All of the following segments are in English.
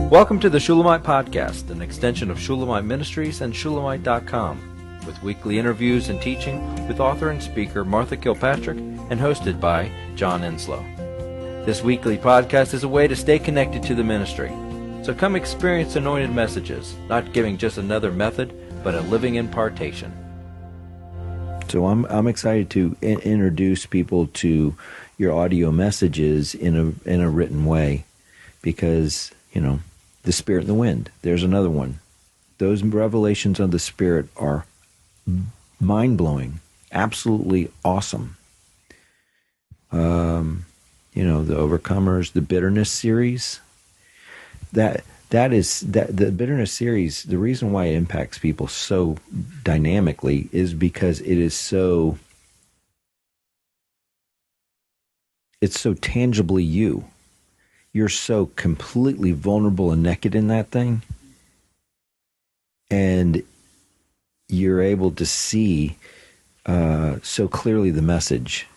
Welcome to the Shulamite Podcast, an extension of Shulamite Ministries and Shulamite.com, with weekly interviews and teaching with author and speaker Martha Kilpatrick and hosted by John Enslow. This weekly podcast is a way to stay connected to the ministry. So come experience anointed messages, not giving just another method, but a living impartation. So I'm excited to introduce people to your audio messages in a written way, because, you know, the Spirit and the Wind. There's another one. Those revelations of the Spirit are mind-blowing, absolutely awesome. You know, the Overcomers, the Bitterness series. The Bitterness series, the reason why it impacts people so dynamically is because it's so tangibly you. You're so completely vulnerable and naked in that thing, and you're able to see so clearly the message.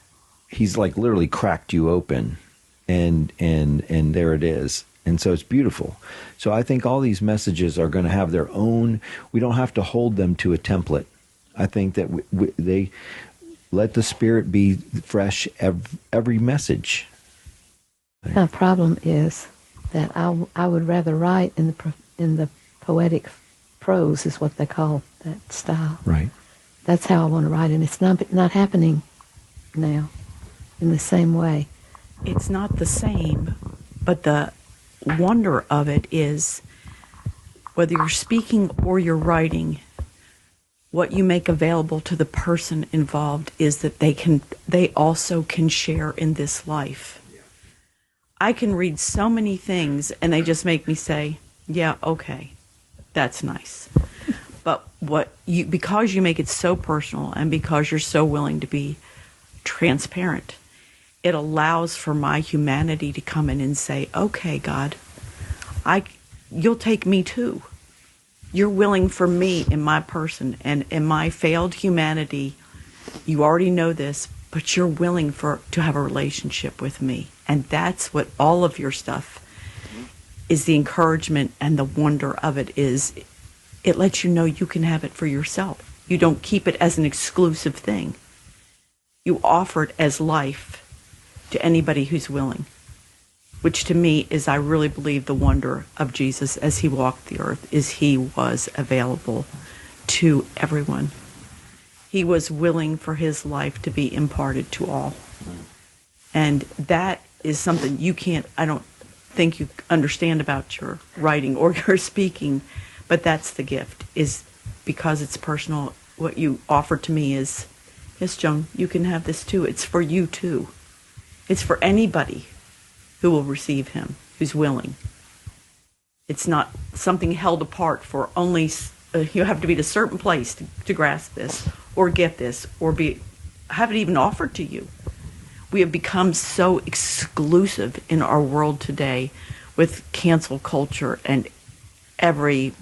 He's like literally cracked you open, and there it is. And so it's beautiful. So I think all these messages are going to have their own. We don't have to hold them to a template. I think that they let the Spirit be fresh every message. The problem is that I would rather write in the poetic prose, is what they call that style. Right. That's how I want to write, and it's not happening now in the same way. It's not the same, but the wonder of it is, whether you're speaking or you're writing, what you make available to the person involved is that they also can share in this life. I can read so many things and they just make me say, yeah, okay, that's nice. But because you make it so personal and because you're so willing to be transparent, it allows for my humanity to come in and say, okay, God, you'll take me too. You're willing for me in my person and in my failed humanity. You already know this, but you're willing to have a relationship with me. And that's what all of your stuff is. The encouragement and the wonder of it is, it lets you know you can have it for yourself. You don't keep it as an exclusive thing. You offer it as life to anybody who's willing, which to me is, I really believe, the wonder of Jesus as he walked the earth, is he was available to everyone. He was willing for his life to be imparted to all. And that is something I don't think you understand about your writing or your speaking, but that's the gift, is because it's personal. What you offer to me is, yes, Joan, you can have this too. It's for you too. It's for anybody who will receive him, who's willing. It's not something held apart for only, you have to be at a certain place to grasp this, or get this, or have it even offered to you. We have become so exclusive in our world today with cancel culture and every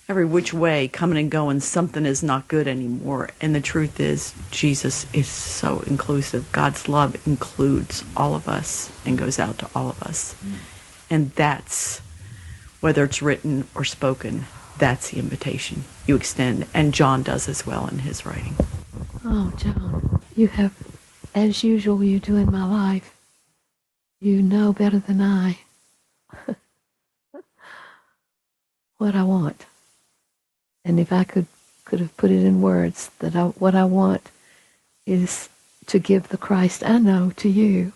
which way coming and going. Something is not good anymore. And the truth is, Jesus is so inclusive. God's love includes all of us and goes out to all of us. And that's, whether it's written or spoken, that's the invitation you extend. And John does as well in his writing. Oh, John, you have, as usual you do in my life, you know better than I what I want. And if I could have put it in words, what I want is to give the Christ I know to you.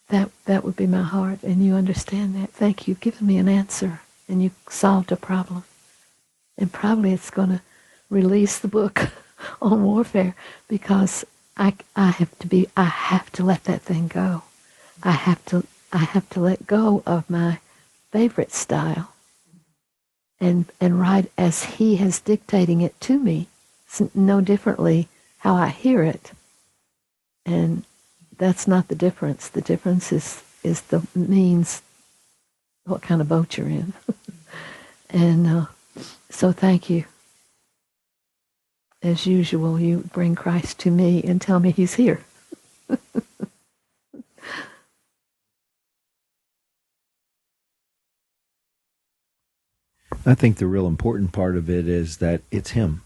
That would be my heart, and you understand that. Thank you. You've given me an answer, and you solved a problem. And probably it's going to release the book on warfare, because I have to let that thing go. I have to let go of my favorite style and write as he has dictating it to me, no differently how I hear it. And that's not the difference. The difference is the means, what kind of boat you're in. And so thank you. As usual, you bring Christ to me and tell me he's here. I think the real important part of it is that it's him.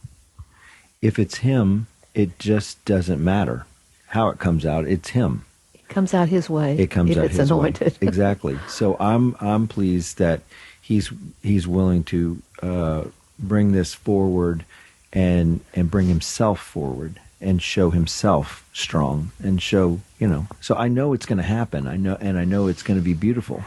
If it's him, it just doesn't matter how it comes out. It's him. It comes out his way. It comes if out it's his anointed. way. Exactly. So I'm pleased that he's willing to bring this forward and bring himself forward and show himself strong and show, so I know it's going to happen. I know it's going to be beautiful.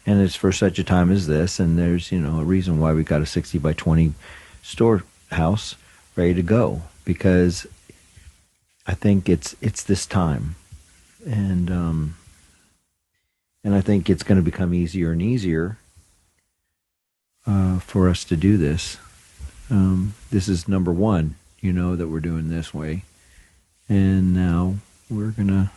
And it's for such a time as this, and there's, a reason why we got a 60 by 20 storehouse ready to go, because I think it's this time. And I think it's going to become easier and easier for us to do this. This is number one, that we're doing this way. And now we're going to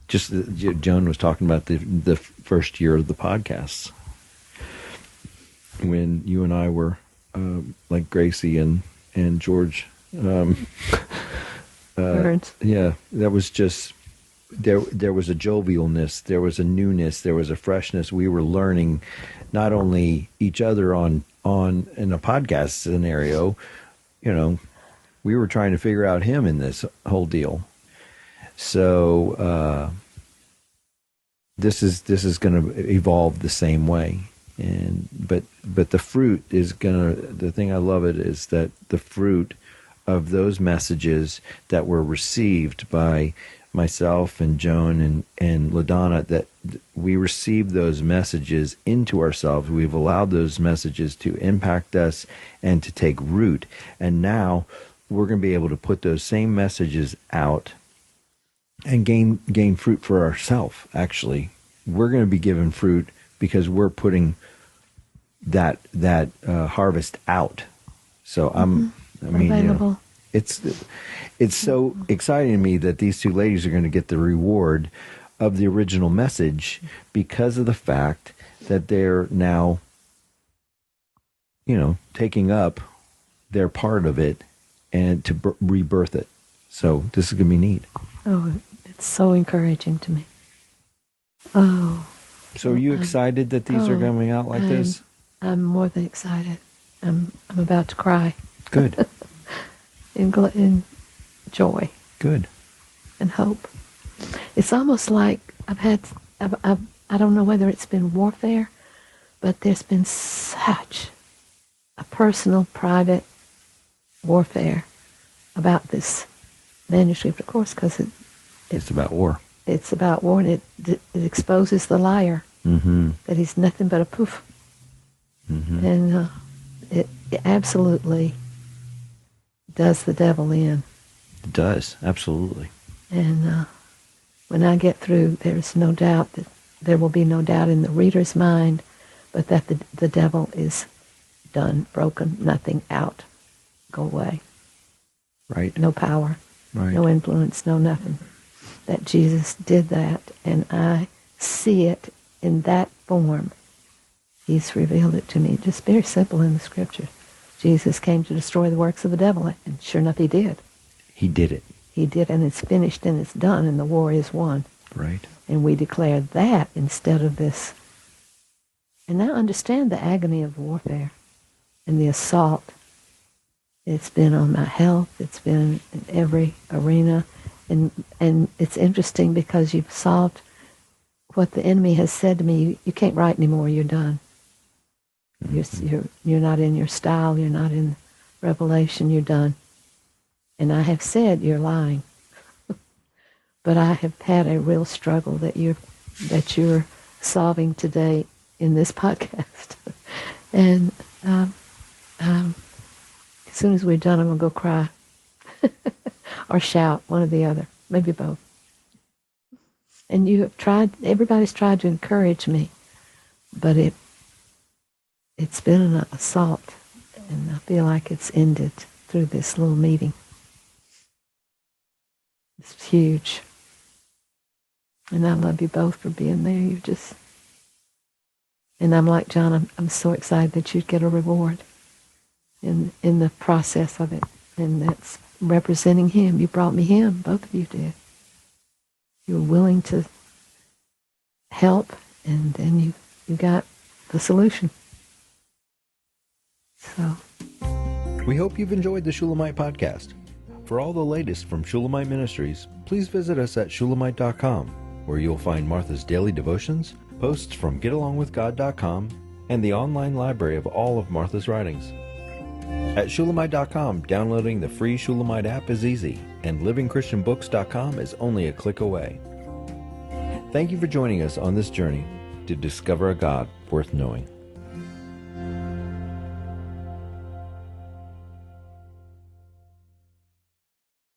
Joan was talking about the first year of the podcasts, when you and I were like Gracie and George Burns. Yeah, that was just there was a jovialness, there was a newness, there was a freshness. We were learning not only each other on in a podcast scenario, we were trying to figure out him in this whole deal. So this is going to evolve the same way, but the fruit is going to. The thing I love it is that the fruit of those messages that were received by myself and Joan and LaDonna, that we received those messages into ourselves. We've allowed those messages to impact us and to take root, and now we're going to be able to put those same messages out and gain fruit for ourselves. Actually, we're going to be given fruit because we're putting that harvest out. So Available. It's so exciting to me that these two ladies are going to get the reward of the original message because of the fact that they're now, taking up their part of it and to rebirth it. So this is going to be neat. Oh, it's so encouraging to me. Oh. So are you excited that these are coming out like this? I'm more than excited. I'm about to cry. Good. in joy. Good. And hope. It's almost like I don't know whether it's been warfare, but there's been such a personal, private warfare about this manuscript, of course, because it's about war. It's about war, and it exposes the liar, that he's nothing but a poof. Mm-hmm. And it absolutely does the devil in. It does, absolutely. And when I get through, there's no doubt that there will be no doubt in the reader's mind, but that the devil is done, broken, nothing out, go away. Right. No power, right. No influence, no nothing. That Jesus did that, and I see it in that form. He's revealed it to me. Just very simple in the scripture. Jesus came to destroy the works of the devil, and sure enough, he did. He did it. He did, and it's finished, and it's done, and the war is won. Right. And we declare that instead of this. And now understand the agony of warfare and the assault. It's been on my health. It's been in every arena. And it's interesting because you've solved what the enemy has said to me. You can't write anymore. You're done. You're not in your style. You're not in Revelation. You're done. And I have said you're lying. But I have had a real struggle that you're solving today in this podcast. And as soon as we're done, I'm going to go cry. Or shout, one or the other, maybe both. And everybody's tried to encourage me, but it's been an assault, and I feel like it's ended through this little meeting. It's huge. And I love you both for being there. And I'm like John, I'm so excited that you'd get a reward in the process of it. And that's representing him. You brought me him. Both of you did. You were willing to help, and then you got the solution. So, We hope you've enjoyed the Shulamite podcast. For all the latest from Shulamite Ministries, please visit us at shulamite.com, where you'll find Martha's daily devotions, posts from getalongwithgod.com, and the online library of all of Martha's writings. At shulamite.com, downloading the free Shulamite app is easy, and livingchristianbooks.com is only a click away. Thank you for joining us on this journey to discover a God worth knowing.